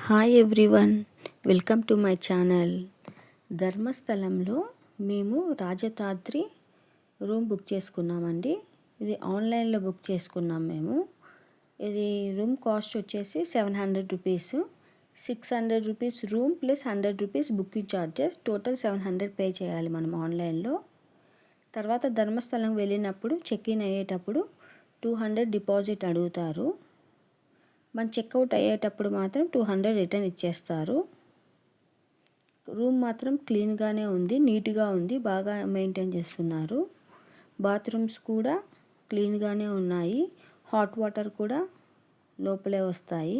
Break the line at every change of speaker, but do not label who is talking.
Hi everyone, welcome to my channel. ధర్మస్థలంలో మేము Rajatadri room book చేసుకున్నామండి. ఇది ఆన్లైన్లో బుక్ చేసుకున్నాం మేము. ఇది రూమ్ కాస్ట్ వచ్చేసి 700 rupees. 600 rupees room plus 100 rupees booking charges, total 700 pay చేయాలి మనం ఆన్లైన్లో. తర్వాత ధర్మస్థలం వెళ్ళినప్పుడు చెక్ ఇన్ అయ్యేటప్పుడు 200 డిపాజిట్ అడుగుతారు. మన చెక్అవుట్ అయ్యేటప్పుడు మాత్రం 200 రిటర్న్ ఇచ్చేస్తారు. రూమ్ మాత్రం క్లీన్గానే ఉంది, నీట్గా ఉంది, బాగా మెయింటైన్ చేస్తున్నారు. బాత్రూమ్స్ కూడా క్లీన్గానే ఉన్నాయి. హాట్ వాటర్ కూడా లోపలే వస్తాయి.